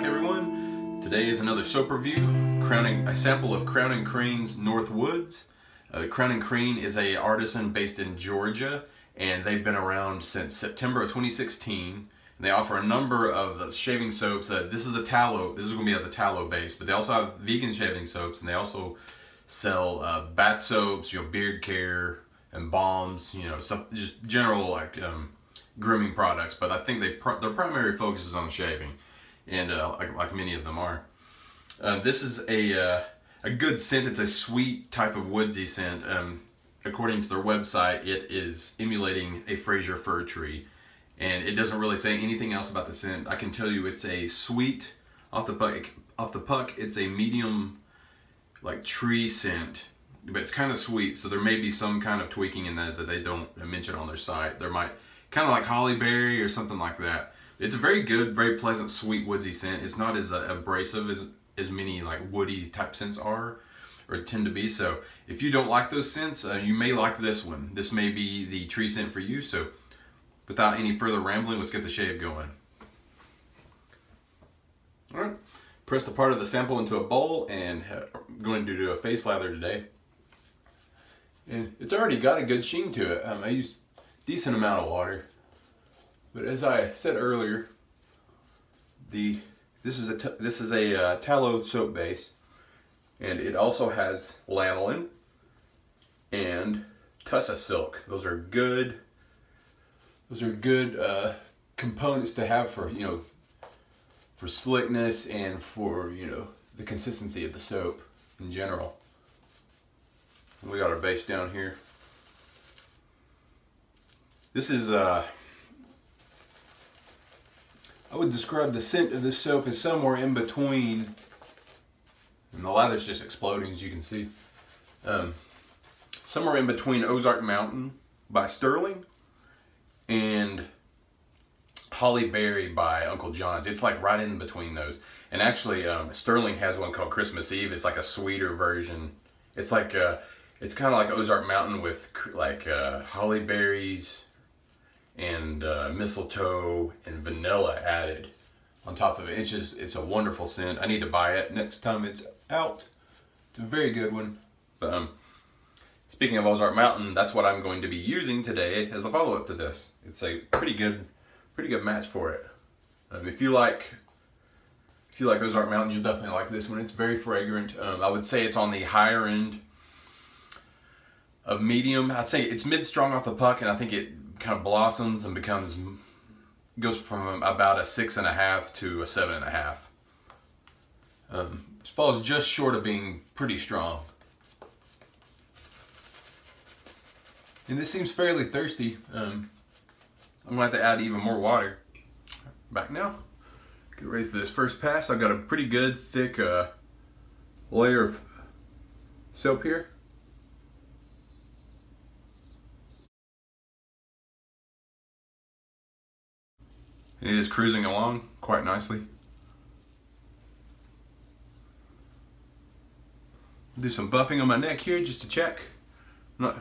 everyone. Today is another soap review, a sample of Crowne Crane North Woods. Crowne Crane is an artisan based in Georgia, and they've been around since September of 2016. And they offer a number of shaving soaps. This is the tallow. This is going to be the tallow base, but they also have vegan shaving soaps, and they also sell bath soaps, beard care and balms, stuff, just general like grooming products. But I think their primary focus is on shaving, and like many of them are. This is a good scent. It's a sweet type of woodsy scent. According to their website, it is emulating a Frazier Fir tree, and it doesn't really say anything else about the scent. I can tell you it's a sweet off the puck. It's a medium like tree scent, but it's kind of sweet. So there may be some kind of tweaking in that they don't mention on their site. There might kind of like hollyberry or something like that. It's a very good, very pleasant, sweet woodsy scent. It's not as abrasive as many like woody type scents are or tend to be. So if you don't like those scents, you may like this one. This may be the tree scent for you. So without any further rambling, let's get the shave going. All right, press the part of the sample into a bowl, and I'm going to do a face lather today. And it's already got a good sheen to it. I used a decent amount of water. But as I said earlier, this is a tallow soap base, and it also has lanolin and tussa silk. Those are good components to have for for slickness and for the consistency of the soap in general. And we got our base down here. This is I would describe the scent of this soap as somewhere in between, and the lather's just exploding as you can see, somewhere in between Ozark Mountain by Stirling and Holly Berry by Uncle John's. It's like right in between those. And actually Stirling has one called Christmas Eve. It's like a sweeter version. It's like it's kind of like Ozark Mountain with like holly berries and mistletoe and vanilla added on top of it. It's a wonderful scent. I need to buy it next time it's out. It's a very good one. But speaking of Ozark Mountain, that's what I'm going to be using today as a follow-up to this. It's a pretty good match for it. If you like Ozark Mountain, you'll definitely like this one. It's very fragrant. I would say it's on the higher end of medium. I'd say it's mid-strong off the puck, and I think it kind of blossoms and goes from about a 6.5 to a 7.5. It falls just short of being pretty strong. And this seems fairly thirsty. I'm going to have to add even more water. Back now. Get ready for this first pass. I've got a pretty good thick layer of soap here. And it is cruising along quite nicely. Do some buffing on my neck here just to check.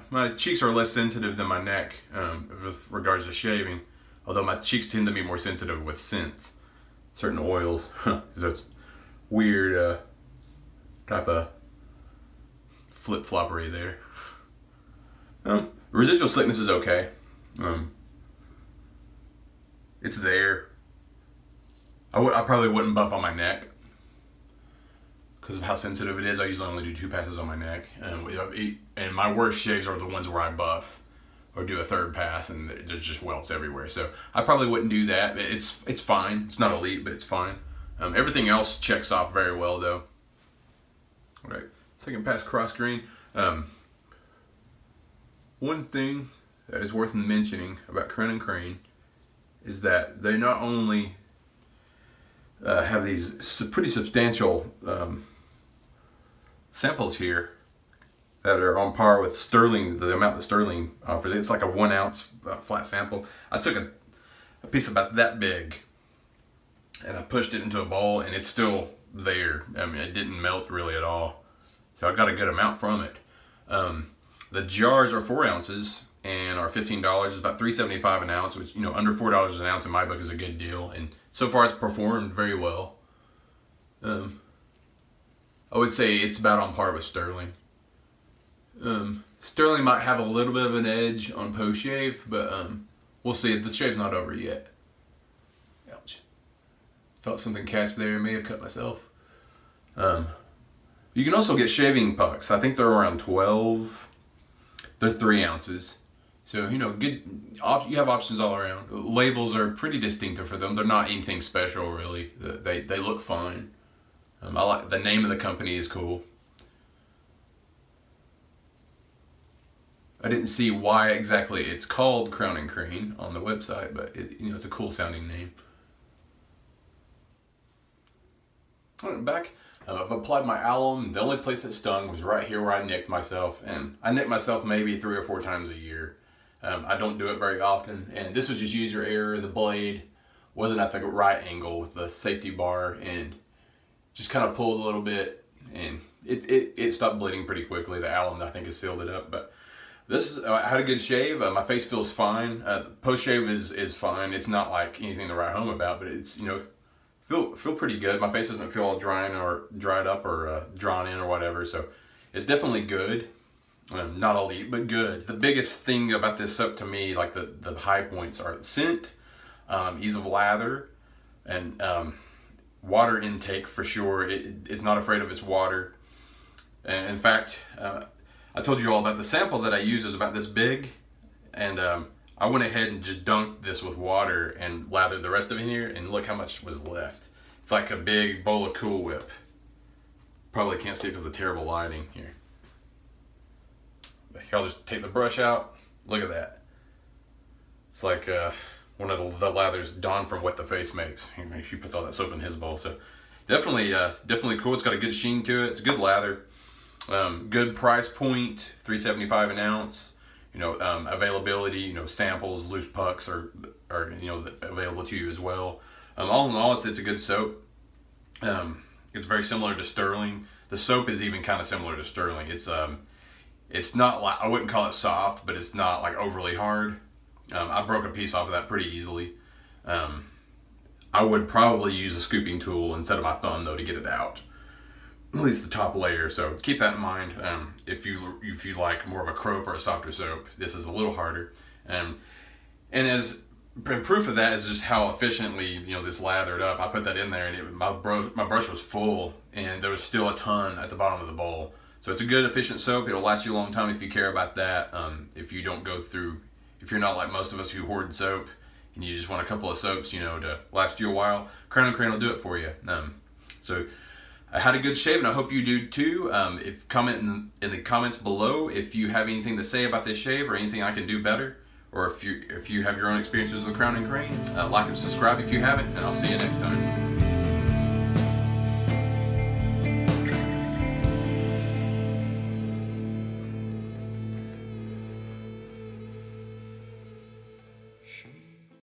My cheeks are less sensitive than my neck with regards to shaving, although my cheeks tend to be more sensitive with scents, certain oils. That's weird type of flip-floppery there. Residual slickness is okay. It's there. I probably wouldn't buff on my neck because of how sensitive it is. I usually only do 2 passes on my neck, and my worst shaves are the ones where I buff or do a third pass and there's just welts everywhere. So I probably wouldn't do that. It's fine. It's not elite, but it's fine. Everything else checks off very well though. All right, second pass cross green. One thing that is worth mentioning about Crowne Crane is that they not only have these pretty substantial samples here that are on par with Stirling, the amount that Stirling offers. It's like a 1 ounce flat sample. I took a piece about that big and I pushed it into a bowl, and it's still there. I mean, it didn't melt really at all. So I got a good amount from it. The jars are 4 ounces and are $15. It's about $3.75 an ounce, which, under $4 an ounce in my book is a good deal. And so far it's performed very well. I would say it's about on par with Stirling. Stirling might have a little bit of an edge on post shave, but we'll see. The shave's not over yet. Ouch. Felt something catch there. May have cut myself. You can also get shaving pucks. I think they're around 12. They're 3 ounces. So, you know, good. You have options all around. Labels are pretty distinctive for them. They're not anything special, really. They look fine. I like the name of the company is cool. I didn't see why exactly it's called Crowne Crane on the website, but it's a cool sounding name. Back, I've applied my alum. The only place that stung was right here where I nicked myself, and I nick myself maybe 3 or 4 times a year. I don't do it very often, and this was just user error. The blade wasn't at the right angle with the safety bar, and just kind of pulled a little bit, and it stopped bleeding pretty quickly. The alum, I think, has sealed it up, but this I had a good shave. My face feels fine. Post shave is fine. It's not like anything to write home about, but it's feel pretty good. My face doesn't feel all dried up or drawn in or whatever, so it's definitely good. Not all eat, but good. The biggest thing about this soap to me, like the high points, are scent, ease of lather, and water intake for sure. It's not afraid of its water. And in fact, I told you all that the sample that I use is about this big, and I went ahead and just dunked this with water and lathered the rest of it in here, and look how much was left. It's like a big bowl of Cool Whip. Probably can't see it because of the terrible lighting here. But here, I'll just take the brush out. Look at that. It's like one of the lathers Don from Wet the Face makes. He puts all that soap in his bowl. So definitely cool. It's got a good sheen to it. It's a good lather. Good price point, $3.75 an ounce. Availability, samples, loose pucks are available to you as well. All in all, it's a good soap. It's very similar to Stirling. The soap is even kind of similar to Stirling. It's not like, I wouldn't call it soft, but it's not like overly hard. I broke a piece off of that pretty easily. I would probably use a scooping tool instead of my thumb though to get it out. At least the top layer, so keep that in mind. If you like more of a crope or a softer soap, this is a little harder. And proof of that is just how efficiently this lathered up. I put that in there, and my brush was full, and there was still a ton at the bottom of the bowl. So it's a good efficient soap. It'll last you a long time if you care about that. If you're not like most of us who hoard soap and you just want a couple of soaps, to last you a while, Crowne Crane will do it for you. So I had a good shave, and I hope you do too. Comment in the comments below if you have anything to say about this shave or anything I can do better, or if you have your own experiences with Crowne Crane. Like and subscribe if you haven't, and I'll see you next time.